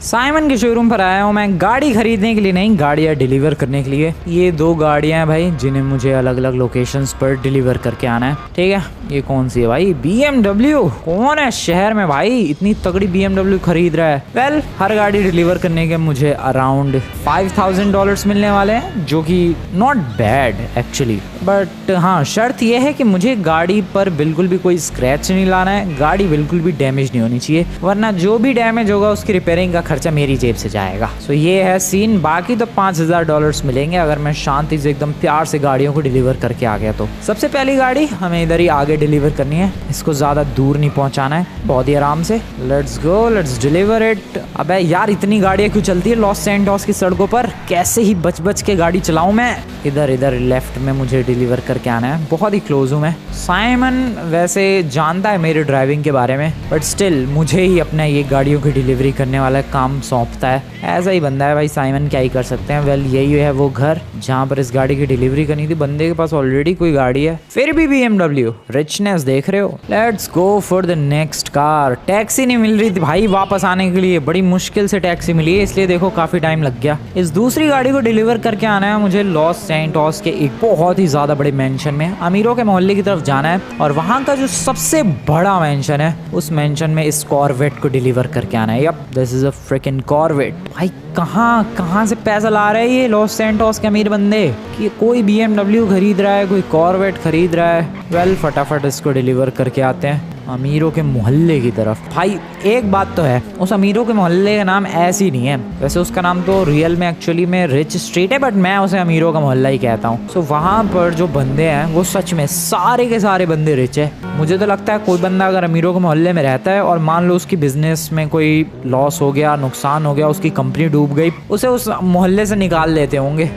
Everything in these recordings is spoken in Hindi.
साइमन के शोरूम पर आया हूँ मैं गाड़ी खरीदने के लिए नहीं, गाड़ियाँ डिलीवर करने के लिए। ये 2 गाड़ियाँ हैं भाई जिन्हें मुझे अलग अलग लोकेशंस पर डिलीवर करके आना है। ठीक है, ये कौन सी है भाई? BMW। कौन है शहर में भाई इतनी तगड़ी BMW खरीद रहा है? वेल, हर गाड़ी डिलीवर करने के मुझे अराउंड $5000 मिलने वाले हैं, जो कि नॉट बैड एक्चुअली। बट हाँ, शर्त यह है कि मुझे गाड़ी पर बिल्कुल भी कोई स्क्रैच नहीं लाना है, गाड़ी बिल्कुल भी डैमेज नहीं होनी चाहिए, वरना जो भी डैमेज होगा उसकी रिपेयरिंग का खर्चा मेरी जेब से जाएगा। सो ये है सीन। बाकी तो $5000 मिलेंगे अगर मैं शांति से एकदम प्यार से गाड़ियों को डिलीवर करके आ गया तो। सबसे पहली गाड़ी हमें इधर ही आगे डिलीवर करनी है, इसको ज्यादा दूर नहीं पहुंचाना है, बहुत ही आराम से। Let's go, let's deliver it. अबे यार, इतनी गाड़ियां क्यों चलती है लॉस सैंटोस की सड़कों पर? कैसे ही बच बच के गाड़ी चलाऊं मैं। इधर लेफ्ट में मुझे डिलीवर करके आना है, बहुत ही क्लोज हूँ मैं। साइमन वैसे जानता है मेरे ड्राइविंग के बारे में, बट स्टिल मुझे ही अपना ये गाड़ियों की डिलीवरी करने वाला काम सौंपता है। ऐसा ही बंदा है भाई साइमन, क्या ही कर सकते हैं। वेल, यही है वो घर जहाँ पर इस गाड़ी की डिलीवरी करनी थी। बंदे के पास ऑलरेडी कोई गाड़ी है, फिर भी BMW। रिचनेस देख रहे हो। Let's go for the next car. Taxi नहीं मिल रही थी भाई वापस आने के लिए, बड़ी मुश्किल से टैक्सी मिली है, इसलिए देखो काफी टाइम लग गया। इस दूसरी गाड़ी को डिलीवर करके आना है मुझे लॉस सैंटोस के एक बहुत ही ज्यादा बड़े मेंशन में, अमीरों के मोहल्ले की तरफ जाना है, और वहाँ का जो सबसे बड़ा मेंशन है उस मेंशन में इस कॉर्वेट को डिलीवर करके आना है। Yep, this is a freaking Corvette. भाई कहाँ से पैसा ला रहे हैं ये लॉस सैंटोस के अमीर बंदे कि कोई BMW खरीद रहा है, कोई कॉर्वेट खरीद रहा है। वेल, फटाफट इसको डिलीवर करके आते हैं अमीरों के मोहल्ले की तरफ। भाई एक बात तो है, उस अमीरों के मोहल्ले का नाम ऐसे ही नहीं है, वैसे उसका नाम तो रियल में एक्चुअली में रिच स्ट्रीट है, बट मैं उसे अमीरों का मोहल्ला ही कहता हूँ। सो वहाँ पर जो बंदे हैं वो सच में सारे के सारे बंदे रिच है। मुझे तो लगता है कोई बंदा अगर अमीरों के मोहल्ले में रहता है और मान लो उसकी बिजनेस में कोई लॉस हो गया, नुकसान हो गया, उसकी कंपनी डूब गई, उसे उस मोहल्ले से निकाल देते होंगे।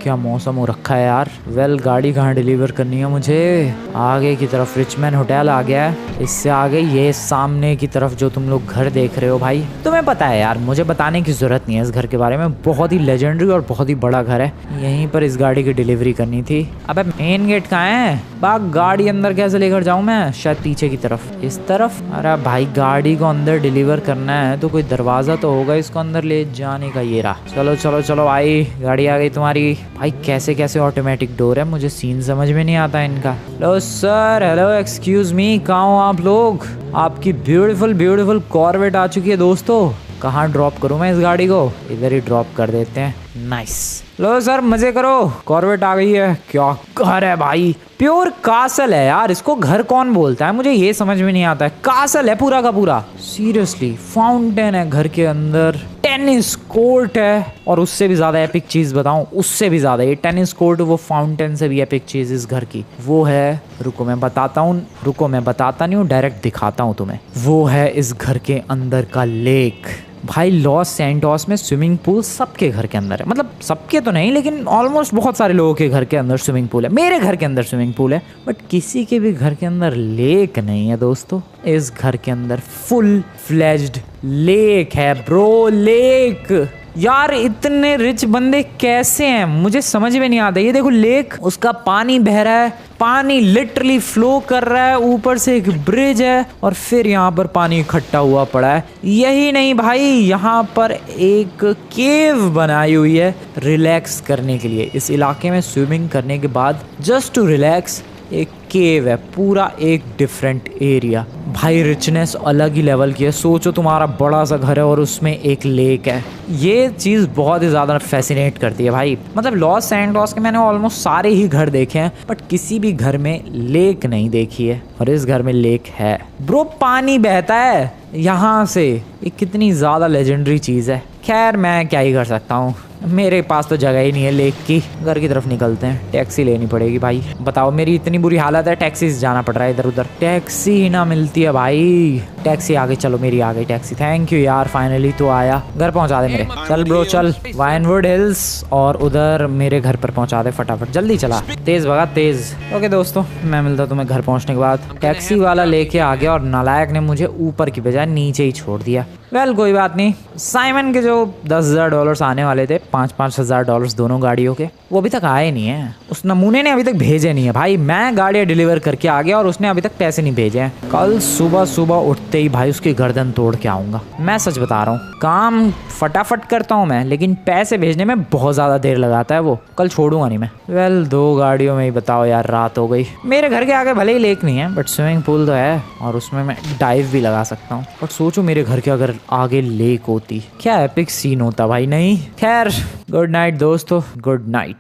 क्या मौसम हो रखा है यार। वेल, गाड़ी कहाँ डिलीवर करनी है मुझे? आगे की तरफ रिचमैन होटल आ गया है, इससे आगे ये सामने की तरफ जो तुम लोग घर देख रहे हो भाई, तुम्हें पता है यार, मुझे बताने की जरूरत नहीं है इस घर के बारे में। बहुत ही लेजेंडरी और बहुत ही बड़ा घर है। यहीं पर इस गाड़ी की डिलीवरी करनी थी। अबे मेन गेट कहाँ है? बाग गाड़ी अंदर कैसे लेकर जाऊं मैं? शायद पीछे की तरफ, इस तरफ। अरे भाई, गाड़ी को अंदर डिलीवर करना है तो कोई दरवाजा तो होगा इसको अंदर ले जाने का। ये रहा। चलो चलो चलो भाई, गाड़ी आ गई तुम्हारी। भाई कैसे ऑटोमेटिक डोर है, मुझे सीन समझ में नहीं आता इनका। Hello sir, hello excuse me, कहाँ हो आप लोग? आपकी ब्यूटीफुल कॉर्वेट आ चुकी है दोस्तों। कहाँ ड्रॉप करूँ मैं इस गाड़ी को? इधर ही ड्रॉप कर देते हैं। नाइस। लो सर, मजे करो, कॉर्वेट आ गई है। क्या घर है भाई, प्योर कासल है यार। इसको घर कौन बोलता है मुझे ये समझ में नहीं आता है। कासल है पूरा का पूरा, सीरियसली। फाउंटेन है घर के अंदर, टेनिस कोर्ट है, और उससे भी ज्यादा एपिक चीज बताऊं, उससे भी ज्यादा ये टेनिस कोर्ट वो फाउंटेन से भी एपिक चीज इस घर की वो है। रुको मैं बताता नहीं हूँ, डायरेक्ट दिखाता हूँ तुम्हें। वो है इस घर के अंदर का लेक। भाई लॉस सैंटोस में स्विमिंग पूल सबके घर के अंदर है, मतलब सबके तो नहीं लेकिन ऑलमोस्ट बहुत सारे लोगों के घर के अंदर स्विमिंग पूल है। मेरे घर के अंदर स्विमिंग पूल है, बट किसी के भी घर के अंदर लेक नहीं है दोस्तों। इस घर के अंदर फुल फ्लेज्ड लेक है ब्रो, लेक। यार इतने रिच बंदे कैसे हैं मुझे समझ में नहीं आता। ये देखो लेक, उसका पानी बह रहा है, पानी लिटरली फ्लो कर रहा है, ऊपर से एक ब्रिज है और फिर यहाँ पर पानी इकट्ठा हुआ पड़ा है। यही नहीं भाई, यहाँ पर एक केव बनाई हुई है रिलैक्स करने के लिए। इस इलाके में स्विमिंग करने के बाद जस्ट टू रिलैक्स एक केव है, पूरा एक डिफरेंट एरिया। भाई रिचनेस अलग ही लेवल की है। सोचो तुम्हारा बड़ा सा घर है और उसमें एक लेक है। ये चीज़ बहुत ही ज़्यादा फैसिनेट करती है भाई। मतलब लॉस सैंटोस के मैंने ऑलमोस्ट सारे ही घर देखे हैं, बट किसी भी घर में लेक नहीं देखी है, और इस घर में लेक है ब्रो। पानी बहता है यहाँ से, ये कितनी ज़्यादा लेजेंडरी चीज़ है। खैर मैं क्या ही कर सकता हूँ, मेरे पास तो जगह ही नहीं है लेक की। घर की तरफ निकलते हैं, टैक्सी लेनी पड़ेगी भाई। बताओ मेरी इतनी बुरी हालत है, टैक्सी से जाना पड़ रहा है इधर उधर, टैक्सी ही ना मिलती है भाई। टैक्सी आ गई, चलो मेरी आ गई टैक्सी। थैंक यू यार, फाइनली तो आया। घर पहुंचा दे मेरे। चल ब्रो चल, वाइनवुड हिल्स और उधर मेरे घर पर पहुंचा दे फटाफट, जल्दी चला, तेज भगा तेज। ओके दोस्तों, मैं मिलता हूँ तुम्हें घर पहुंचने के बाद। टैक्सी वाला लेके आ गया और नालायक ने मुझे ऊपर की बजाय नीचे ही छोड़ दिया। वेल कोई बात नहीं, साइमन के जो $10,000 आने वाले थे, $5,000 दोनों गाड़ियों के, वो अभी तक आए नहीं है, उस नमूने ने अभी तक भेजे नहीं है भाई। मैं गाड़ियाँ डिलीवर करके आ गया और उसने अभी तक पैसे नहीं भेजे हैं। कल सुबह सुबह उठते ही भाई उसकी गर्दन तोड़ के आऊँगा, मैं सच बता रहा हूँ। काम फटाफट करता हूँ मैं, लेकिन पैसे भेजने में बहुत ज़्यादा देर लगाता है वो। कल छोड़ूंगा नहीं मैं। वेल 2 गाड़ियों में ही बताओ यार, रात हो गई। मेरे घर के आगे भले ही लेक नहीं है, बट स्विमिंग पूल तो है और उसमें मैं डाइव भी लगा सकता हूँ। बट सोचो मेरे घर के अगर आगे लेक होती, क्या एपिक सीन होता भाई। नहीं, खैर गुड नाइट दोस्तों, गुड नाइट।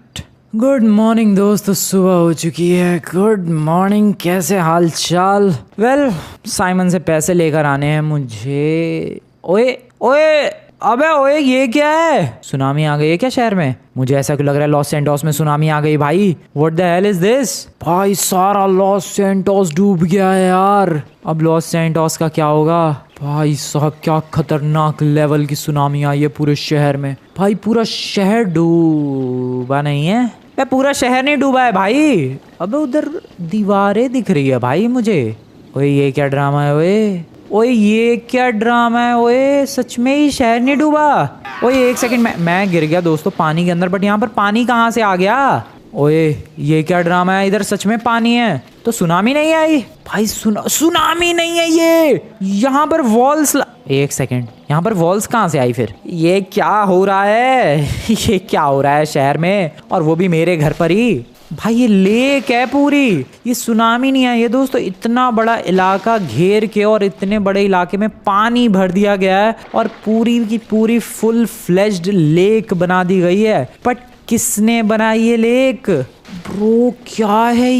गुड मॉर्निंग दोस्तों, सुबह हो चुकी है। गुड मॉर्निंग, कैसे हाल चाल। वेल साइमन से पैसे लेकर आने हैं मुझे। ओए ओए, अबे ओए, ये क्या है? सुनामी आ गई है क्या शहर में? मुझे ऐसा क्यों लग रहा है लॉस सैंटोस में सुनामी आ गई भाई। What the hell is this? भाई सारा लॉस सैंटोस डूब गया है यार। अब लॉस सैंटोस का क्या होगा? भाई साहब क्या खतरनाक लेवल की सुनामी आई है पूरे शहर में। भाई पूरा शहर डूबा नहीं है, पूरा शहर नहीं डूबा है भाई। अबे उधर दीवारें दिख रही है भाई मुझे। ओए ये क्या ड्रामा है? ओए ये क्या ड्रामा है? ओए सच में ही शहर नहीं डूबा? ओए एक सेकंड, मैं गिर गया दोस्तों पानी के अंदर, बट यहाँ पर पानी कहाँ से आ गया? ओए ये क्या ड्रामा है? इधर सच में पानी है तो सुनामी नहीं आई भाई। सुनामी नहीं है ये। यहाँ पर वॉल्स एक सेकंड, यहाँ पर वॉल्स कहाँ से आई फिर? ये क्या हो रहा है? ये क्या हो रहा है शहर में, और वो भी मेरे घर पर ही? भाई ये लेक है पूरी, ये सुनामी नहीं आई है दोस्तों। इतना बड़ा इलाका घेर के और इतने बड़े इलाके में पानी भर दिया गया है और पूरी की पूरी फुल फ्लेज्ड लेक बना दी गई है। बट किसने बनाई ये लेक? ब्रो क्या है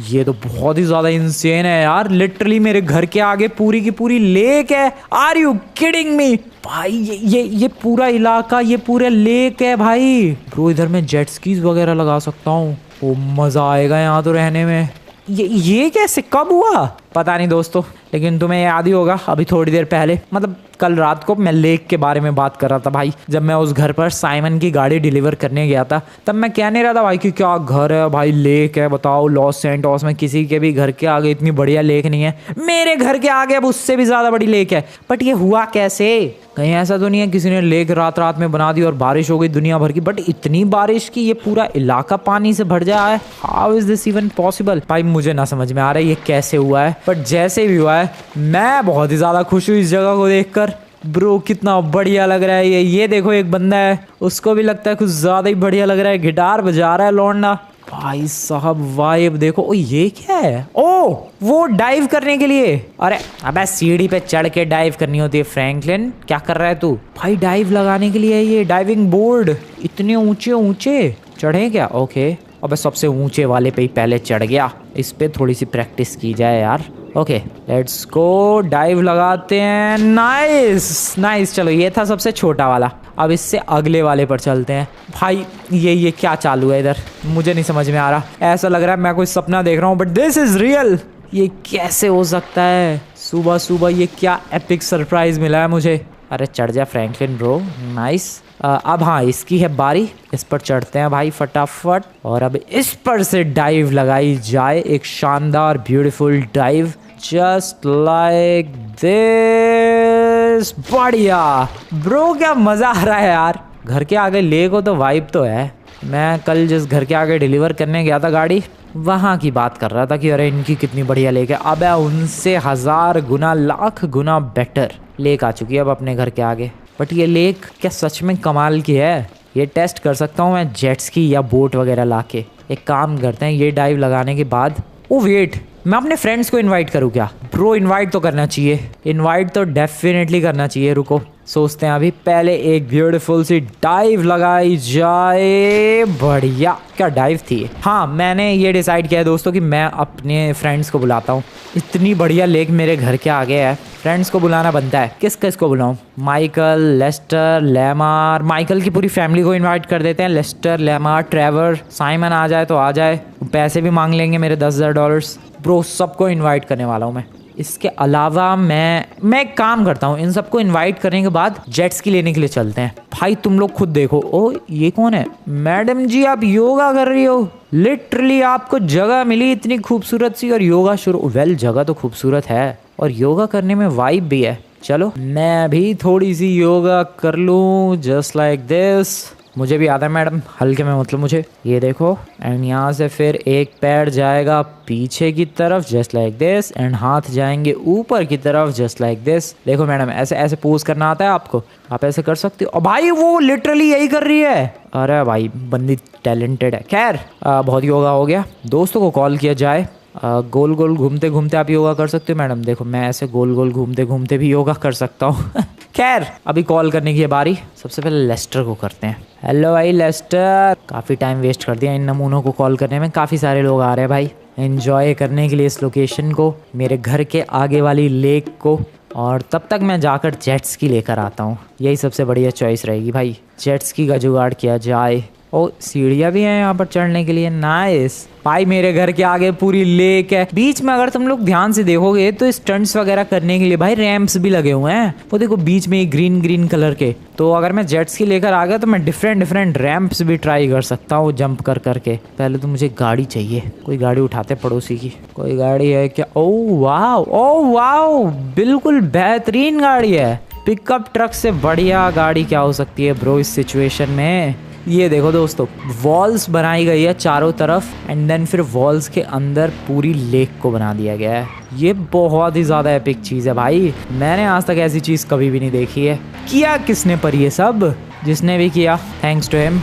ये तो बहुत ही ज्यादा इंसेन है यार। लिटरली मेरे घर के आगे पूरी की पूरी लेक है। Are you kidding me? भाई ये पूरा इलाका, ये पूरा लेक है भाई। ब्रो इधर मैं जेट स्कीज वगैरह लगा सकता हूँ। ओ मजा आएगा यहाँ तो रहने में। ये कैसे, कब हुआ पता नहीं दोस्तों, लेकिन तुम्हें याद ही होगा अभी थोड़ी देर पहले, मतलब कल रात को मैं लेक के बारे में बात कर रहा था भाई। जब मैं उस घर पर साइमन की गाड़ी डिलीवर करने गया था, तब मैं कह नहीं रहा था भाई कि क्या घर है भाई, लेक है। बताओ लॉस सैंटोस में किसी के भी घर के आगे इतनी बढ़िया लेक नहीं है। मेरे घर के आगे अब उससे भी ज्यादा बड़ी लेक है। बट ये हुआ कैसे? कहीं ऐसा तो नहीं है किसी ने लेक रात में बना दी और बारिश हो गई दुनिया भर की? बट इतनी बारिश की ये पूरा इलाका पानी से भर जाए, how is this even possible? भाई मुझे ना समझ में आ रहा है ये कैसे हुआ है, बट जैसे भी हुआ है मैं बहुत ही ज्यादा खुश हूँ इस जगह को देखकर। ब्रो कितना बढ़िया लग रहा है ये देखो एक बंदा है, उसको भी लगता है कुछ ज्यादा ही बढ़िया लग रहा है। गिटार बजा रहा है लौंडा। भाई साहब वाइब देखो। ओ ये क्या है? ओ वो डाइव करने के लिए। अरे अबे सीढ़ी पे चढ़ के डाइव करनी होती है। फ्रैंकलिन क्या कर रहा है तू? भाई डाइव लगाने के लिए ये डाइविंग बोर्ड। इतने ऊंचे ऊंचे चढ़े क्या? ओके, अबे सबसे ऊंचे वाले पे ही पहले चढ़ गया। इस पे थोड़ी सी प्रैक्टिस की जाए यार। ओके लेट्स गो, डाइव लगाते हैं। Nice nice. चलो ये था सबसे छोटा वाला, अब इससे अगले वाले पर चलते हैं। भाई ये क्या चालू है इधर? मुझे नहीं समझ में आ रहा। ऐसा लग रहा है मैं कोई सपना देख रहा हूँ, बट दिस इज रियल। ये कैसे हो सकता है? सुबह सुबह ये क्या एपिक सरप्राइज मिला है मुझे। अरे चढ़ जा फ्रैंकलिन ब्रो, नाइस। अब हाँ इसकी है बारी, इस पर चढ़ते हैं भाई फटाफट। और अब इस पर से डाइव लगाई जाए, एक शानदार beautiful dive, just like this. बढ़िया ब्रो, क्या मजा आ रहा है यार। घर के आगे लेक हो तो वाइब तो है। मैं कल जिस घर के आगे डिलीवर करने गया था गाड़ी, वहाँ की बात कर रहा था कि अरे इनकी कितनी बढ़िया लेक है। अब उनसे 1000 गुना लाख गुना बेटर लेक आ चुकी है अब अपने घर के आगे। बट ये लेक क्या सच में कमाल की है? ये टेस्ट कर सकता हूँ मैं जेट्स की या बोट वगैरह लाके। एक काम करते हैं, ये डाइव लगाने के बाद, ओ वेट, मैं अपने फ्रेंड्स को इनवाइट करूँ क्या? ब्रो इनवाइट तो करना चाहिए, इनवाइट तो डेफिनेटली करना चाहिए। रुको सोचते हैं अभी, पहले एक ब्यूटीफुल सी डाइव लगाई जाए। बढ़िया, क्या डाइव थी। हाँ मैंने ये डिसाइड किया है दोस्तों कि मैं अपने फ्रेंड्स को बुलाता हूँ। इतनी बढ़िया लेक मेरे घर के आगे है, फ्रेंड्स को बुलाना बनता है। किस किस को बुलाऊं? Michael, Lester, Lamar. माइकल की पूरी फैमिली को इनवाइट कर देते हैं। लेस्टर, लेमार, ट्रेवर, साइमन आ जाए तो आ जाए। पैसे भी मांग लेंगे मेरे $10,000। ब्रो सबको इनवाइट करने वाला हूँ मैं। इसके अलावा मैं एक काम करता हूँ, इन सबको इनवाइट करने के बाद जेट स्की लेने के लिए चलते हैं। भाई तुम लोग खुद देखो। ओ ये कौन है? मैडम जी आप योगा कर रही हो? लिटरली आपको जगह मिली इतनी खूबसूरत सी और योगा शुरू। वेल जगह तो खूबसूरत है और योगा करने में वाइब भी है। चलो मैं भी थोड़ी सी योगा कर लूँ, जस्ट लाइक दिस। मुझे भी आता है मैडम, हल्के में मतलब मुझे। ये देखो, एंड यहाँ से फिर एक पैर जाएगा पीछे की तरफ जस्ट लाइक दिस, एंड हाथ जाएंगे ऊपर की तरफ जस्ट लाइक दिस। देखो मैडम, ऐसे ऐसे पोज करना आता है आपको, आप ऐसे कर सकते हो। भाई वो लिटरली यही कर रही है। अरे भाई बंदी टैलेंटेड है। खैर बहुत योगा हो गया, दोस्तों को कॉल किया जाए। गोल गोल घूमते घूमते आप योगा कर सकते हो मैडम। देखो मैं ऐसे गोल गोल घूमते घूमते भी योगा कर सकता हूँ। खैर अभी कॉल करने की है बारी। सबसे पहले लेस्टर को करते हैं। हेलो भाई लेस्टर, काफ़ी टाइम वेस्ट कर दिया इन नमूनों को कॉल करने में। काफ़ी सारे लोग आ रहे हैं भाई एंजॉय करने के लिए इस लोकेशन को, मेरे घर के आगे वाली लेक को। और तब तक मैं जाकर जेट स्की लेकर आता हूँ, यही सबसे बढ़िया चॉइस रहेगी भाई। जेट स्की का जुगाड़ किया जाए। ओ सीढ़ियाँ भी हैं यहाँ पर चढ़ने के लिए, नाइस। भाई मेरे घर के आगे पूरी लेक है। बीच में अगर तुम लोग ध्यान से देखोगे तो स्टंट्स वगैरह करने के लिए भाई रैंप्स भी लगे हुए हैं। वो देखो बीच में ग्रीन ग्रीन कलर के। तो अगर मैं जेट स्की लेकर आ गया तो मैं डिफरेंट रैंप्स भी ट्राई कर सकता हूँ जंप कर करके। पहले तो मुझे गाड़ी चाहिए, कोई गाड़ी उठाते पड़ोसी की। कोई गाड़ी है क्या? ओ वाओ, बिल्कुल बेहतरीन गाड़ी है। पिकअप ट्रक से बढ़िया गाड़ी क्या हो सकती है ब्रो इस सिचुएशन में। ये देखो दोस्तों, वॉल्स बनाई गई है चारों तरफ, एंड देन फिर वॉल्स के अंदर पूरी लेक को बना दिया गया है। ये बहुत ही ज़्यादा एपिक चीज़ है भाई, मैंने आज तक ऐसी चीज़ कभी भी नहीं देखी है। किया किसने पर ये सब? जिसने भी किया थैंक्स टू हिम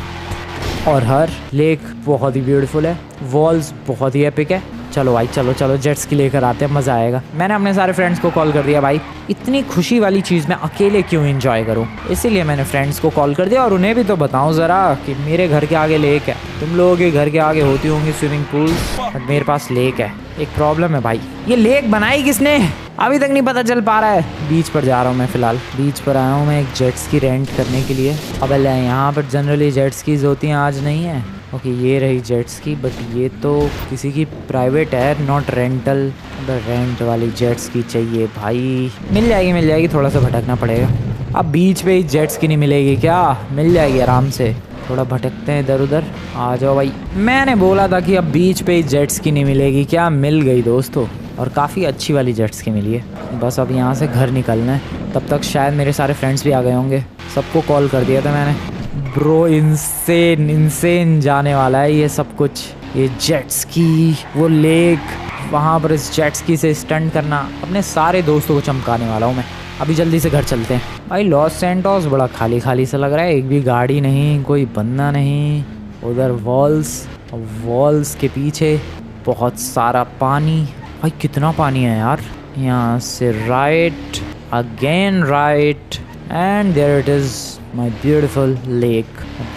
और हर। लेक बहुत ही ब्यूटीफुल है, वॉल्स बहुत ही एपिक है। चलो भाई चलो जेट स्की लेकर आते हैं, मज़ा आएगा। मैंने अपने सारे फ्रेंड्स को कॉल कर दिया भाई, इतनी खुशी वाली चीज़ मैं अकेले क्यों एंजॉय करूं, इसीलिए मैंने फ्रेंड्स को कॉल कर दिया। और उन्हें भी तो बताऊं ज़रा कि मेरे घर के आगे लेक है। तुम लोगों के घर के आगे होती होंगी स्विमिंग पूल, बट मेरे पास लेक है। एक प्रॉब्लम है भाई, ये लेक बनाई किसने अभी तक नहीं पता चल पा रहा है। बीच पर जा रहा हूँ मैं, फ़िलहाल बीच पर आया हूँ मैं एक जेट स्की रेंट करने के लिए। अब यहाँ पर जनरली जेट स्कीज होती हैं, आज नहीं है। ओके ये रही जेट स्की, बट ये तो किसी की प्राइवेट है, नॉट रेंटल। रेंट वाली जेट स्की चाहिए भाई। मिल जाएगी, थोड़ा सा भटकना पड़ेगा। अब बीच पे ही जेट स्की नहीं मिलेगी क्या? मिल जाएगी आराम से, थोड़ा भटकते हैं इधर उधर। आ जाओ भाई, मैंने बोला था कि अब बीच पे ही जेट स्की नहीं मिलेगी क्या? मिल गई दोस्तों, और काफ़ी अच्छी वाली जेट स्की मिली है। बस अब यहाँ से घर निकलना है, तब तक शायद मेरे सारे फ्रेंड्स भी आ गए होंगे। सबको कॉल कर दिया था मैंने। ब्रो इंसेन जाने वाला है ये सब कुछ। ये जेट स्की, वो लेक, वहाँ पर इस जेट स्की से स्टंट करना, अपने सारे दोस्तों को चमकाने वाला हूँ मैं। अभी जल्दी से घर चलते हैं भाई। लॉस सैंटोस बड़ा खाली खाली सा लग रहा है, एक भी गाड़ी नहीं, कोई बंदा नहीं। उधर वॉल्स के पीछे बहुत सारा पानी। भाई कितना पानी है यार। यहाँ से right, again right, and there it is my beautiful lake.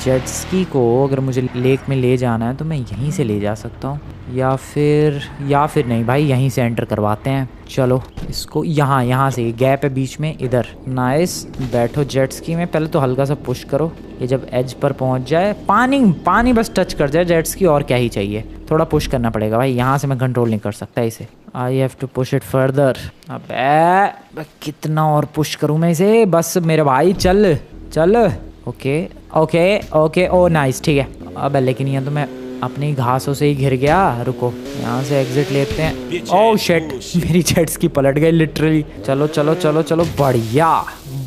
Jet ski को अगर मुझे लेक में ले जाना है तो मैं यहीं से ले जा सकता हूँ, या फिर नहीं भाई, यहीं से एंटर करवाते हैं। चलो इसको यहाँ से, गैप है बीच में, इधर। नाइस, बैठो जेट स्की में। पहले तो हल्का सा पुश करो, ये जब एज पर पहुँच जाए, पानी बस टच कर जाए जेट स्की, और क्या ही चाहिए। थोड़ा पुश करना पड़ेगा भाई, यहाँ से मैं कंट्रोल नहीं कर सकता इसे। I have to push it further. अबे कितना और पुश करूँ मैं इसे? बस मेरे भाई चल। ओके ओ नाइस, ठीक है। अब लेकिन यहाँ तो मैं अपनी घासों से ही घिर गया। रुको, यहाँ से एग्जिट लेते हैं। ओह शिट, मेरी जेट्स की पलट गई लिटरली। चलो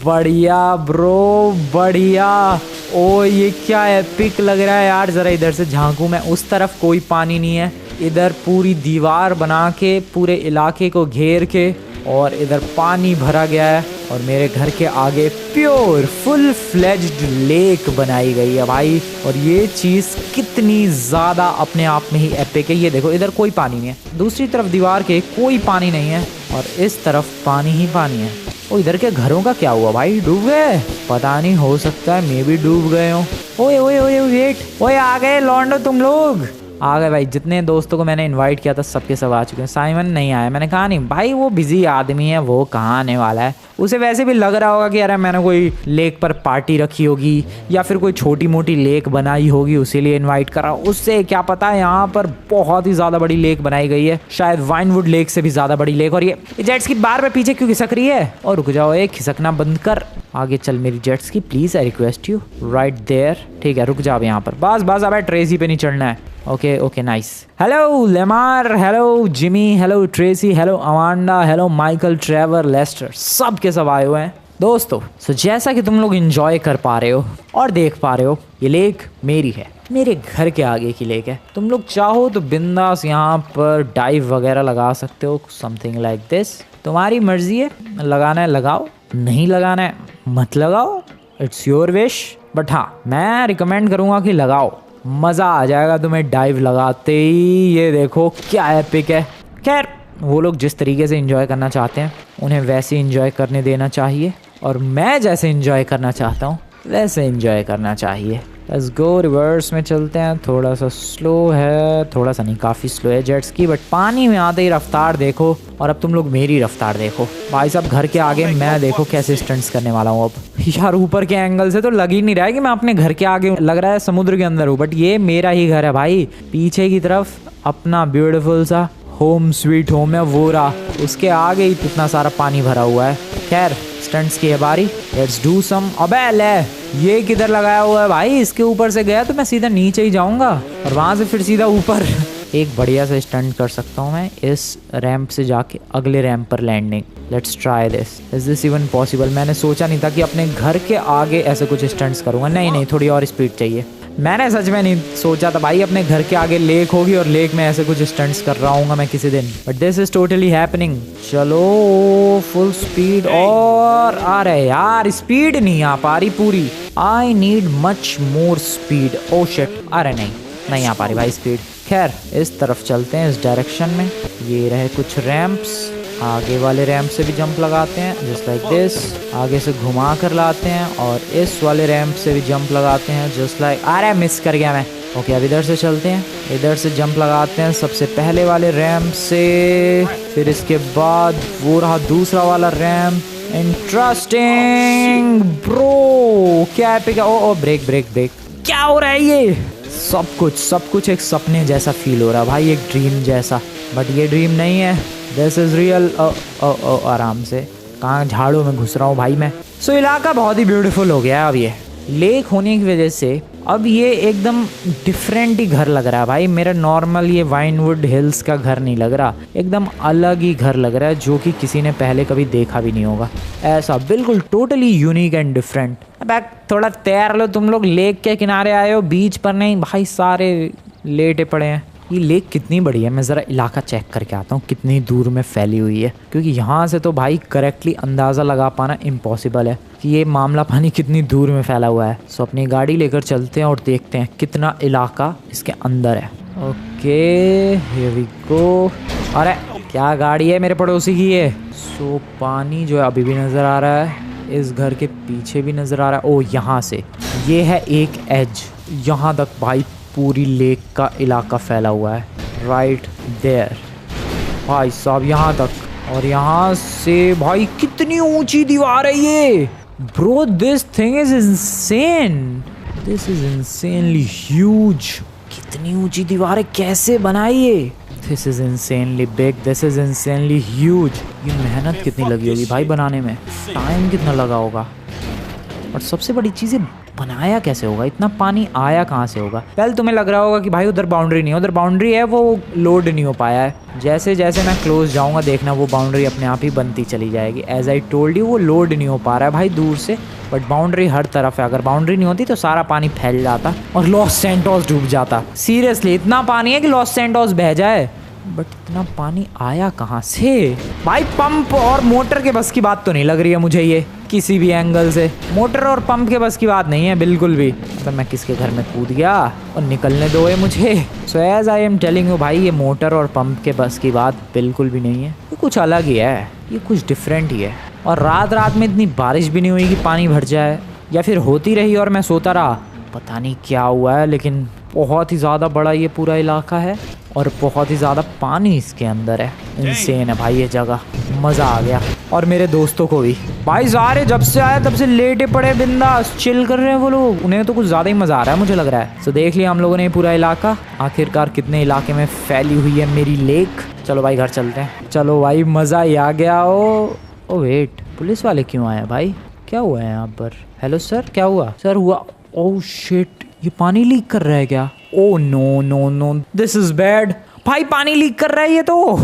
बढ़िया ब्रो, बढ़िया। ओ ये क्या एपिक लग रहा है यार। ज़रा इधर से झांकू मैं, उस तरफ कोई पानी नहीं है, इधर पूरी दीवार बना के पूरे इलाके को घेर के, और इधर पानी भरा गया है, और मेरे घर के आगे प्योर फुल फ्लेज्ड लेक बनाई गई है भाई। और ये चीज़ कितनी ज़्यादा अपने आप में ही एपिक है। ये देखो, इधर कोई पानी नहीं है, दूसरी तरफ दीवार के कोई पानी नहीं है, और इस तरफ पानी ही पानी है। ओ इधर के घरों का क्या हुआ भाई? डूब गए? पता नहीं, हो सकता है मैं भी डूब गए हूँ। ओए वेट, ओए आ गए लौंडो, तुम लोग आ गए भाई। जितने दोस्तों को मैंने इनवाइट किया था सबके सब आ चुके हैं। साइमन नहीं आया, मैंने कहा नहीं भाई, वो बिजी आदमी है, वो कहाँ आने वाला है। उसे वैसे भी लग रहा होगा कि अरे मैंने कोई लेक पर पार्टी रखी होगी, या फिर कोई छोटी मोटी लेक बनाई होगी, उसीलिए इनवाइट करा। उससे क्या पता है, यहाँ पर बहुत ही ज़्यादा बड़ी लेक बनाई गई है, शायद वाइनवुड लेक से भी ज़्यादा बड़ी लेक। और ये जेट्स की बार पीछे क्यों खिसक रही है? और रुक जाओ, एक खिसकना बंद कर, आगे चल मेरी जेट्स की, please I request you, right there. ठीक है, रुक जाओ यहाँ पर, बस अब ट्रेसी पे नहीं चढ़ना है। Okay nice. Hello Lamar, hello Jimmy, hello Tracy, hello Amanda, hello Michael, Trevor, Lester, सब के सब आए हुए हैं। दोस्तों सो जैसा कि तुम लोग एंजॉय कर पा रहे हो और देख पा रहे हो, ये लेक मेरी है, मेरे घर के आगे की लेक है। तुम लोग चाहो तो बिंदास यहाँ पर डाइव वगैरह लगा सकते हो, समथिंग लाइक दिस। तुम्हारी मर्जी है, लगाना है लगाओ, नहीं लगाना है मत लगाओ, इट्स योर विश। बट हाँ, मैं रिकमेंड करूँगा कि लगाओ, मज़ा आ जाएगा तुम्हें डाइव लगाते ही। ये देखो क्या एपिक है। खैर वो लोग जिस तरीके से एंजॉय करना चाहते हैं उन्हें वैसे एंजॉय करने देना चाहिए, और मैं जैसे एंजॉय करना चाहता हूँ वैसे एंजॉय करना चाहिए। लेट्स गो, रिवर्स में चलते हैं। थोड़ा सा स्लो है, थोड़ा सा नहीं काफ़ी स्लो है जेट्स की, बट पानी में आते ही रफ्तार देखो। और अब तुम लोग मेरी रफ्तार देखो भाई साहब, घर के आगे मैं देखो कैसे स्टंट्स करने वाला हूँ अब। यार ऊपर के एंगल से तो लग ही नहीं रहा है कि मैं अपने घर के आगे, लग रहा है समुद्र के अंदर हूँ, बट ये मेरा ही घर है भाई। पीछे की तरफ अपना ब्यूटीफुल सा होम स्वीट होम है, वो रहा, उसके आगे ही इतना सारा पानी भरा हुआ है। खैर स्टंट्स की है बारी, लेट्स डू सम। अबे ले, ये किधर लगाया हुआ है भाई? इसके ऊपर से गया तो मैं सीधा नीचे ही जाऊंगा और वहां से फिर सीधा ऊपर। एक बढ़िया सा स्टंट कर सकता हूँ मैं इस रैंप से जाके अगले रैंप पर landing. Let's try this, is this even possible? मैंने सोचा नहीं था कि अपने घर के आगे ऐसे कुछ स्टंट्स करूंगा। नहीं, थोड़ी और स्पीड चाहिए। मैंने सच में नहीं सोचा था भाई अपने घर के आगे लेक होगी और लेक में ऐसे कुछ स्टंट्स कर रहा हूँ मैं किसी दिन, but this is totally happening. चलो फुल स्पीड, और अरे यार स्पीड नहीं आ पा रही पूरी। I need much more speed. Oh shit, अरे नहीं आ पा रही भाई स्पीड। खैर इस तरफ चलते हैं, इस डायरेक्शन में। ये रहे कुछ रैंप्स, आगे वाले रैंप से भी जंप लगाते हैं जस्ट लाइक दिस, आगे से घुमा कर लाते हैं, और इस वाले रैंप से भी जंप लगाते हैं जस्ट लाइक, अरे मिस कर गया मैं। ओके अब इधर से चलते हैं, इधर से जंप लगाते हैं सबसे पहले वाले रैंप से, फिर इसके बाद वो रहा दूसरा वाला रैंप। इंटरेस्टिंग ब्रो, क्या एपिक है। ओ ब्रेक, क्या हो रहा है? ये सब कुछ एक सपने जैसा फील हो रहा है भाई, एक ड्रीम जैसा, बट ये ड्रीम नहीं है, दिस इज रियल। आराम से, कहाँ झाड़ों में घुस रहा हूँ भाई मैं। सो इलाका बहुत ही ब्यूटीफुल हो गया है अब। ये लेक होने की वजह से अब ये एकदम डिफरेंट ही घर लग रहा है भाई। मेरा नॉर्मल ये वाइनवुड हिल्स का घर नहीं लग रहा, एकदम अलग ही घर लग रहा है, जो कि किसी ने पहले कभी देखा भी नहीं होगा। ऐसा बिल्कुल टोटली यूनिक एंड डिफरेंट। अब थोड़ा तैयार लो, तुम लोग लेक के किनारे आए हो, बीच पर नहीं भाई, सारे लेटे पड़े हैं। ये लेक कितनी बड़ी है, मैं ज़रा इलाका चेक करके आता हूँ कितनी दूर में फैली हुई है, क्योंकि यहाँ से तो भाई करेक्टली अंदाज़ा लगा पाना इम्पॉसिबल है कि ये मामला पानी कितनी दूर में फैला हुआ है। सो अपनी गाड़ी लेकर चलते हैं और देखते हैं कितना इलाका इसके अंदर है। Okay here we go. अरे क्या गाड़ी है मेरे पड़ोसी की ये। सो पानी जो है अभी भी नज़र आ रहा है, इस घर के पीछे भी नज़र आ रहा है। ओ यहाँ से, ये है एक एज, यहाँ तक भाई पूरी लेक का इलाका फैला हुआ है, राइट देयर भाई साहब, यहाँ तक। और यहाँ से भाई कितनी ऊंची दीवार है ये bro, this thing is insane, this is insanely huge. कितनी ऊंची दीवार है, कैसे बनाई ये? This is insanely big, this is insanely huge. ये मेहनत कितनी लगी होगी भाई बनाने में, टाइम कितना लगा होगा, और सबसे बड़ी चीज़ है बनाया कैसे होगा, इतना पानी आया कहाँ से होगा? पहले तुम्हें लग रहा होगा कि भाई उधर बाउंड्री नहीं है, उधर बाउंड्री है, वो लोड नहीं हो पाया है। जैसे जैसे मैं क्लोज जाऊंगा देखना वो बाउंड्री अपने आप ही बनती चली जाएगी। एज आई टोल्ड यू, वो लोड नहीं हो पा रहा है भाई दूर से, बट बाउंड्री हर तरफ है। अगर बाउंड्री नहीं होती तो सारा पानी फैल जाता और लॉस सैंटोस डूब जाता। सीरियसली इतना पानी है कि लॉस सैंटोस बह जाए, बट इतना पानी आया कहाँ से भाई? पंप और मोटर के बस की बात तो नहीं लग रही है मुझे ये किसी भी एंगल से। मोटर और पंप के बस की बात नहीं है बिल्कुल भी। तो मैं किसके घर में कूद गया, और निकलने दो ये मुझे। So as I am telling you भाई, ये मोटर और पंप के बस की बात बिल्कुल भी नहीं है, ये कुछ अलग ही है, ये कुछ डिफरेंट ही है। और रात रात में इतनी बारिश भी नहीं हुई कि पानी भर जाए, या फिर होती रही और मैं सोता रहा, पता नहीं क्या हुआ है। लेकिन बहुत ही ज़्यादा बड़ा ये पूरा इलाका है और बहुत ही ज़्यादा पानी इसके अंदर है। इंसेन है भाई ये जगह, मज़ा आ गया। और मेरे दोस्तों को भी भाई, सारे जब से आए तब से लेटे पड़े बिंदास चिल कर रहे हैं वो लोग, उन्हें तो कुछ ज़्यादा ही मज़ा आ रहा है मुझे लग रहा है। तो देख लिया हम लोगों ने पूरा इलाका, आखिरकार कितने इलाके में फैली हुई है मेरी लेक। चलो भाई घर चलते हैं, चलो भाई मज़ा ही आ गया। ओ वेट, पुलिस वाले क्यों आए भाई? क्या हुआ है यहाँ पर? हेलो सर, क्या हुआ? सर हुआ, ओह शिट, ये पानी लीक कर रहा है क्या? Oh no, this is bad. भाई पानी लीक कर रहा है ये तो।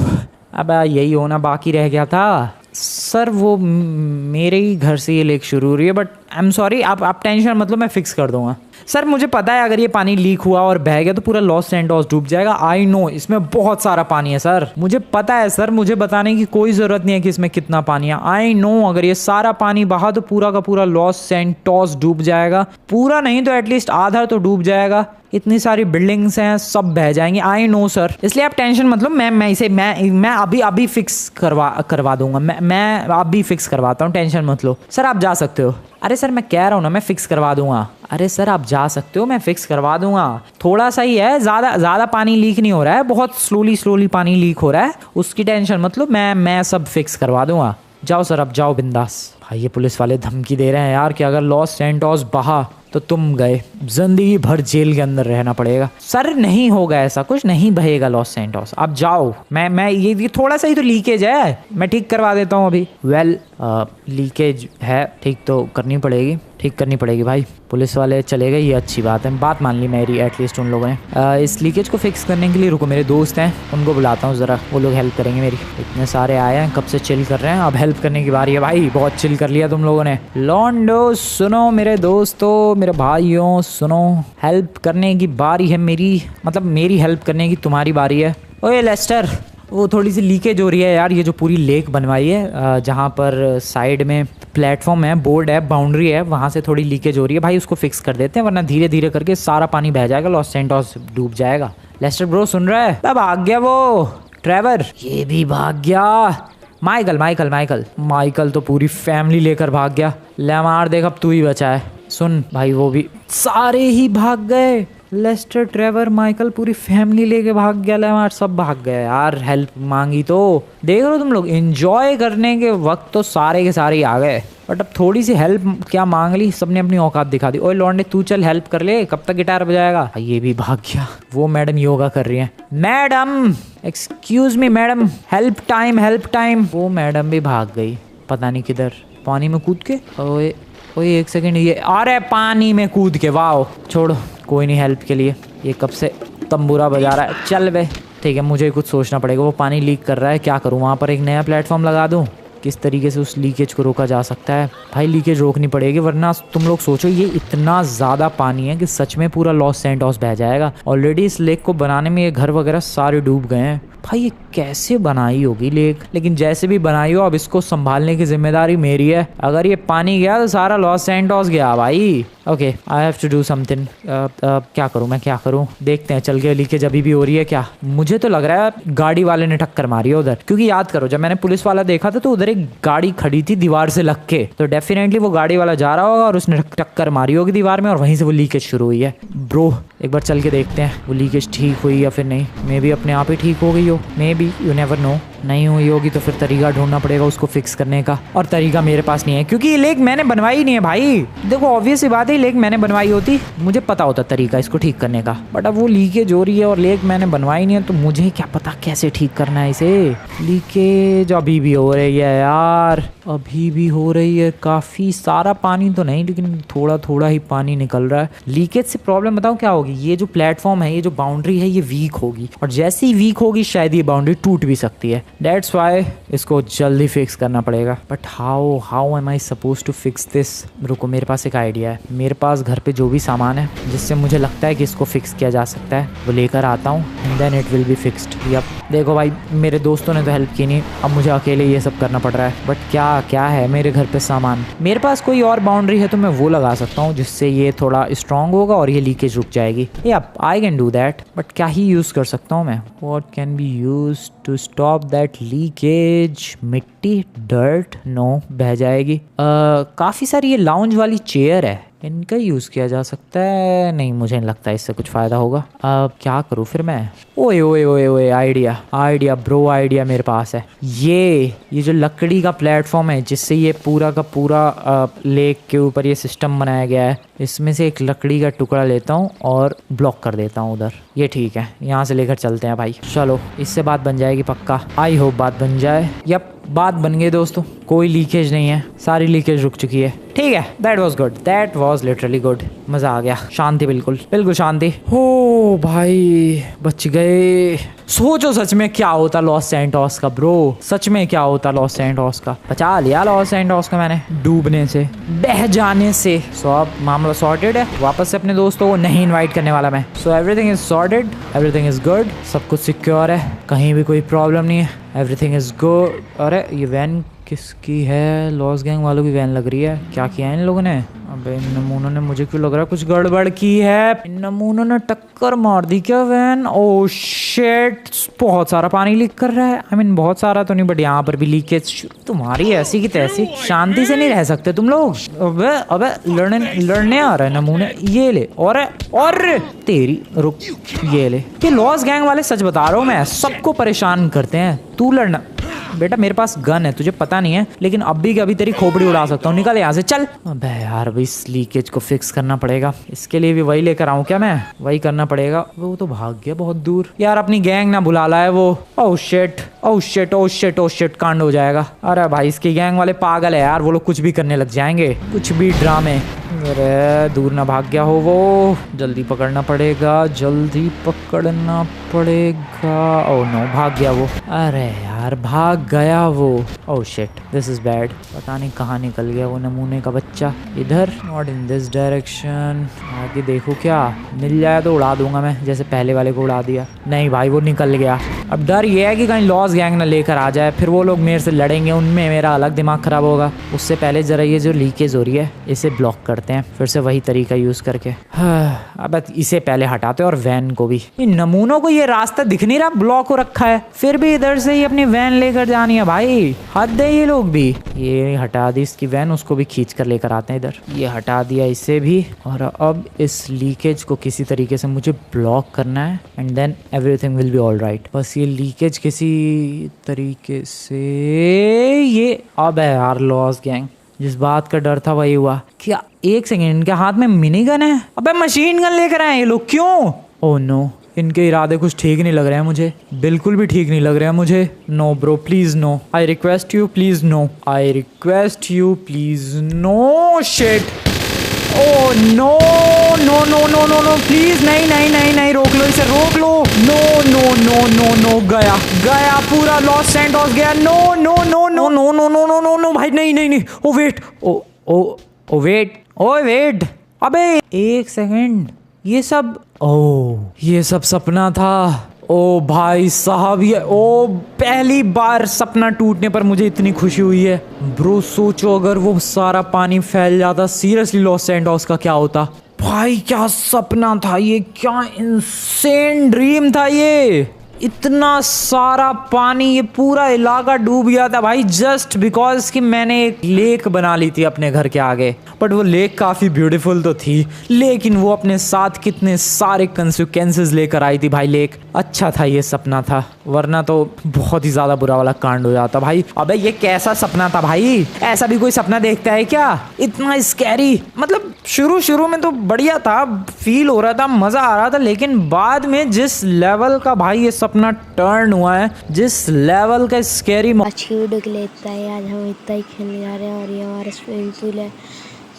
अब यही होना बाकी रह गया था। सर वो मेरे ही घर से ये लीक शुरू हो रही है, बट आई एम सॉरी, आप टेंशन मतलब मैं फिक्स कर दूंगा। सर मुझे पता है अगर ये पानी लीक हुआ और बह गया तो पूरा लॉस सैंटोस डूब जाएगा। आई नो इसमें बहुत सारा पानी है सर, मुझे पता है सर, मुझे बताने की कोई ज़रूरत नहीं है कि इसमें कितना पानी है। आई नो अगर ये सारा पानी बहा तो पूरा का पूरा लॉस सैंटोस डूब जाएगा, पूरा नहीं तो एटलीस्ट आधा तो डूब जाएगा। इतनी सारी बिल्डिंग्स हैं, सब बह जाएंगी। आई नो सर, इसलिए आप टेंशन मतलब मैं अभी फिक्स करवा दूंगा। मैं अभी फिक्स करवाता हूँ, टेंशन मत लो सर, आप जा सकते हो। अरे सर मैं कह रहा हूँ ना मैं फिक्स करवा दूंगा। अरे सर आप जा सकते हो, मैं फिक्स करवा दूंगा। थोड़ा सा ही है, ज़्यादा पानी लीक नहीं हो रहा है, बहुत स्लोली पानी लीक हो रहा है, उसकी टेंशन मतलब मैं सब फिक्स करवा दूंगा। जाओ सर, अब जाओ बिंदास। भाई ये पुलिस वाले धमकी दे रहे हैं यार कि अगर लॉस सैंटोस बहा तो तुम गए, जिंदगी भर जेल के अंदर रहना पड़ेगा। सर नहीं होगा ऐसा कुछ, नहीं बहेगा लॉस सैंटोस, आप जाओ। मैं ये थोड़ा सा ही तो लीकेज है, मैं ठीक करवा देता हूँ अभी। लीकेज है, ठीक तो करनी पड़ेगी, ठीक करनी पड़ेगी भाई। पुलिस वाले चले गए, ये अच्छी बात है, बात मान ली मेरी एटलीस्ट उन लोगों ने। इस लीकेज को फिक्स करने के लिए रुको, मेरे दोस्त हैं उनको बुलाता हूँ ज़रा, वो लोग हेल्प करेंगे मेरी। इतने सारे आए हैं, कब से चिल कर रहे हैं, अब हेल्प करने की बारी है भाई। बहुत चिल कर लिया तुम लोगों ने। लॉन्डो सुनो, मेरे दोस्तों, मेरे भाइयों सुनो, हेल्प करने की बारी है मेरी, मतलब मेरी हेल्प करने की तुम्हारी बारी है। ओए लेस्टर, वो थोड़ी सी लीकेज हो रही है यार, ये जो पूरी लेक बनवाई है जहाँ पर साइड में प्लेटफॉर्म है, बोर्ड है, बाउंड्री है, वहाँ से थोड़ी लीकेज हो रही है भाई, उसको फिक्स कर देते हैं, वरना धीरे धीरे करके सारा पानी बह जाएगा, लॉस सैंटोस डूब जाएगा। लेस्टर ब्रो सुन रहा है? अब भाग गया वो ट्रेवर, ये भी भाग गया। माइकल तो पूरी फैमिली लेकर भाग गया। ले मार, देख अब तू ही बचा है। सुन भाई, वो भी सारे ही भाग गए। लेस्टर, ट्रेवर, माइकल, पूरी फैमिली लेके भाग गया। लेमार सब भाग गए यार, हेल्प मांगी तो देख रहे हो तुम लोग, एंजॉय करने के वक्त तो सारे के सारे ही आ गए, बट अब थोड़ी सी हेल्प क्या मांग ली, सबने अपनी औकात दिखा दी। ओए लौंडे तू चल हेल्प कर ले, कब तक गिटार बजाएगा? ये भी भाग गया। वो मैडम योगा कर रही है। Madam excuse me madam, help time. वो मैडम भी भाग गई, पता नहीं किधर, पानी में कूद के। ओए एक सेकंड, ये अरे पानी में कूद के, वाओ छोड़ो, कोई नहीं, हेल्प के लिए ये कब से तंबूरा बजा रहा है। चल बे, ठीक है, मुझे कुछ सोचना पड़ेगा। वो पानी लीक कर रहा है, क्या करूँ? वहाँ पर एक नया प्लेटफॉर्म लगा दूँ? किस तरीके से उस लीकेज को रोका जा सकता है? भाई लीकेज रोकनी पड़ेगी, वरना तुम लोग सोचो ये इतना ज़्यादा पानी है कि सच में पूरा लॉस सैंटोस बह जाएगा। ऑलरेडी इस लेक को बनाने में ये घर वगैरह सारे डूब गए हैं। भाई ये कैसे बनाई होगी लेक, लेकिन जैसे भी बनाई हो, अब इसको संभालने की जिम्मेदारी मेरी है। अगर ये पानी गया तो सारा लॉस सैंटोस गया भाई। Okay, I have to do something. क्या करूँ? देखते हैं, चल के। लीकेज अभी भी हो रही है क्या? मुझे तो लग रहा है गाड़ी वाले ने टक्कर मारी है उधर, क्योंकि याद करो जब मैंने पुलिस वाला देखा था तो उधर एक गाड़ी खड़ी थी दीवार से लग के, तो डेफिनेटली वो गाड़ी वाला जा रहा होगा और उसने टक्कर मारी होगी दीवार में, और वहीं से वो लीकेज शुरू हुई है। ब्रो एक बार चल के देखते हैं वो लीकेज ठीक हुई या फिर नहीं। मे बी अपने आप ही ठीक हो गई हो, may be, you never know. नहीं हुई होगी तो फिर तरीका ढूंढना पड़ेगा उसको फिक्स करने का, और तरीका मेरे पास नहीं है क्योंकि ये लेक मैंने बनवाई नहीं है भाई। देखो ऑब्वियस सी बात है, लेक मैंने बनवाई होती मुझे पता होता तरीका इसको ठीक करने का, बट अब वो लीकेज हो रही है और लेक मैंने बनवाई नहीं है, तो मुझे क्या पता कैसे ठीक करना है इसे। लीकेज अभी भी हो रही है यार, अभी भी हो रही है। काफ़ी सारा पानी तो नहीं, लेकिन थोड़ा थोड़ा ही पानी निकल रहा है। लीकेज से प्रॉब्लम बताऊँ क्या होगी? ये जो प्लेटफॉर्म है, ये जो बाउंड्री है, ये वीक होगी, और जैसे ही वीक होगी शायद ये बाउंड्री टूट भी सकती है। दैट्स वाई इसको जल्दी फिक्स करना पड़ेगा। But how am I suppose to fix this? रुको, मेरे पास एक आइडिया है। मेरे पास घर पे जो भी सामान है जिससे मुझे लगता है कि इसको फिक्स किया जा सकता है, वो लेकर आता हूँ, and then it will be fixed. Yep, देखो भाई, मेरे दोस्तों ने तो हेल्प की नहीं, अब मुझे अकेले ये सब करना पड़ रहा है। बट क्या है मेरे घर पे सामान? मेरे पास कोई और बाउंड्री है तो मैं वो लगा सकता हूँ, जिससे ये थोड़ा स्ट्रॉन्ग होगा और ये लीकेज रुक जाएगी। Yep, I can do that. But क्या ही यूज़ कर सकता हूँ मैं? What can be use to stop that leakage? मिट्टी, डर्ट? नो, बह जाएगी। काफ़ी सारी ये लाउंज वाली चेयर है, इनका यूज़ किया जा सकता है। नहीं, मुझे नहीं लगता इससे कुछ फ़ायदा होगा। अब क्या करूँ फिर मैं? ओए आइडिया ब्रो, आइडिया मेरे पास है। ये जो लकड़ी का प्लेटफॉर्म है जिससे ये पूरा का पूरा लेक के ऊपर ये सिस्टम बनाया गया है, इसमें से एक लकड़ी का टुकड़ा लेता हूँ और ब्लॉक कर देता हूँ उधर। ये ठीक है, यहाँ से लेकर चलते हैं भाई। चलो, इससे बात बन जाएगी पक्का। आई होप बात बन जाए। यप, बात बन गई दोस्तों, कोई लीकेज नहीं है, सारी लीकेज रुक चुकी है। ठीक है, that was good, that was literally good. मज़ा आ गया, शांति, बिल्कुल शांति। हो भाई, बच गए। सोचो सच में क्या होता लॉस सैंटोस का ब्रो, सच में क्या होता लॉस सैंटोस का। बचा लिया लॉस सैंटोस का मैंने डूबने से, बह जाने से। सो अब मामला सॉर्टेड है, वापस से अपने दोस्तों को नहीं इनवाइट करने वाला मैं। So everything is sorted, everything is good, सब कुछ सिक्योर है, कहीं भी कोई प्रॉब्लम नहीं है, एवरीथिंग इज गुड। अरे ये वैन किसकी है? लॉस गैंग वालों की वैन लग रही है। क्या किया है इन लोगों ने? अबे इन नमूनों ने, मुझे क्यों लग रहा है कुछ गड़बड़ की है। इन नमूनों ने टक्कर मार दी क्या वैन? ओह शिट, बहुत सारा पानी लीक कर रहा है। आई मीन बहुत सारा तो नहीं, बट यहाँ पर भी लीकेज। तुम्हारी ऐसी की तैसी, शांति से नहीं रह सकते तुम लोग। अबे अबे लड़ने आ रहे हैं नमूने। ये ले, और तेरी रुक, ये ले। ये लॉस गैंग वाले सच बता रहा हूँ मैं, सबको परेशान करते हैं। तू लड़ना बेटा, मेरे पास गन है, तुझे पता नहीं है, लेकिन अभी के अभी तेरी खोपड़ी उड़ा सकता हूँ। निकल यहाँ से, चल। अबे यार भाई, इस लीकेज को फिक्स करना पड़ेगा। इसके लिए भी वही लेकर आऊँ क्या मैं? वही करना पड़ेगा। वो तो भाग गया बहुत दूर। यार अपनी गैंग ना बुला ला है वो। Oh shit, oh shit, oh shit, oh shit, कांड हो जाएगा। अरे भाई इसकी गैंग वाले पागल है यार, वो लोग कुछ भी करने लग जाएंगे, कुछ भी ड्रामे। अरे दूर ना भाग गया हो वो, जल्दी पकड़ना पड़ेगा, जल्दी पकड़ना पड़ेगा। ओह नो, भाग गया वो। अरे यार भाग गया वो। Oh shit, this is bad. पता नहीं कहाँ निकल गया वो नमूने का बच्चा। इधर, नॉट इन दिस डायरेक्शन। आगे देखो, क्या मिल जाए तो उड़ा दूंगा मैं, जैसे पहले वाले को उड़ा दिया। नहीं भाई, वो निकल गया। अब डर ये है कि कहीं लॉस गैंग ना लेकर आ जाए, फिर वो लोग मेरे से लड़ेंगे, उनमें मेरा अलग दिमाग खराब होगा। उससे पहले जरा ये जो लीकेज हो रही है इसे ब्लॉक करते हैं, फिर से वही तरीका यूज करके। अब इसे पहले हटाते हैं, और वैन को भी। इन नमूनों को ये रास्ता दिख नहीं रहा, ब्लॉक हो रखा है, फिर भी इधर से ही अपनी वैन लेकर जानी है भाई। हद है ये लोग भी। ये हटा दी इसकी वैन, उसको भी खींच कर लेकर आते हैं इधर। ये हटा दिया इसे भी, और अब इस लीकेज को किसी तरीके से मुझे ब्लॉक करना है, and then everything will be alright. बस ये लीकेज किसी तरीके से, ये अब है यार लॉस गैंग, जिस बात का डर था वही हुआ। क्या एक सेकेंड, इनके हाथ में मिनी गन है? अबे मशीन गन लेकर आए ये लोग, क्यों? ओह नो, इनके इरादे कुछ ठीक नहीं लग रहे हैं मुझे, बिल्कुल भी ठीक नहीं लग रहे हैं मुझे। No bro, please no, I request you, please no, I request you, please no. Shit, oh no no no no no no, please नहीं नहीं नहीं नहीं, रोक लो इसे, रोक लो। No no no no no, गया गया, पूरा लॉस सैंटोस गया। No no no no no no no no no no भाई, नहीं नहीं नहीं। Oh wait, oh oh oh wait, oh wait, अबे एक सेकंड, ये सब, ओ ये सब सपना था। ओ भाई साहब, ये ओ पहली बार सपना टूटने पर मुझे इतनी खुशी हुई है ब्रो। सोचो अगर वो सारा पानी फैल जाता, सीरियसली लॉस सैंटोस का क्या होता भाई। क्या सपना था ये, क्या इनसेन ड्रीम था ये। इतना सारा पानी, ये पूरा इलाका डूब गया था भाई, जस्ट बिकॉज कि मैंने एक लेक बना ली थी अपने घर के आगे। बट वो लेक काफ़ी ब्यूटीफुल तो थी, लेकिन वो अपने साथ कितने सारे कंसिक्वेंसेस लेकर आई थी भाई लेक। अच्छा था ये सपना था, वरना तो बहुत ही ज़्यादा बुरा वाला कांड हो जाता भाई। अबे ये कैसा सपना था भाई, ऐसा भी कोई सपना देखता है क्या? इतना स्कैरी, मतलब शुरू में तो बढ़िया था, फील हो रहा था, मज़ा आ रहा था, लेकिन बाद में जिस लेवल का भाई ये सपना टर्न हुआ है, जिस लेवल का स्कैरी। आज की वीडियो के लिए इतना ही। आज हम इतना ही खेलने जा रहे हैं, और ये हमारा स्विमिंग पूल है,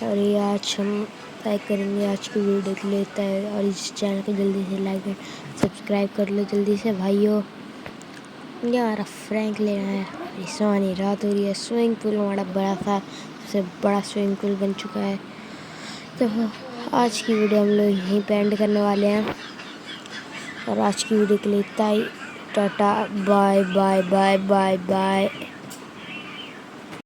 और ये आज हम ट्राई करेंगे। आज की वीडियो के लिए इतना है, और इस चैनल को जल्दी से लाइक और सब्सक्राइब कर लो जल्दी से भाइयों। ये हमारा फ्रैंक लेना है, इसमानी रात हो रही है। स्विमिंग पूल हमारा बड़ा था, सबसे बड़ा स्विमिंग पूल बन चुका है। तो आज की वीडियो हम लोग यहीं पे एंड करने वाले हैं, और आज की वीडियो के लिए इतना ही। Ta-ta, bye bye bye bye bye.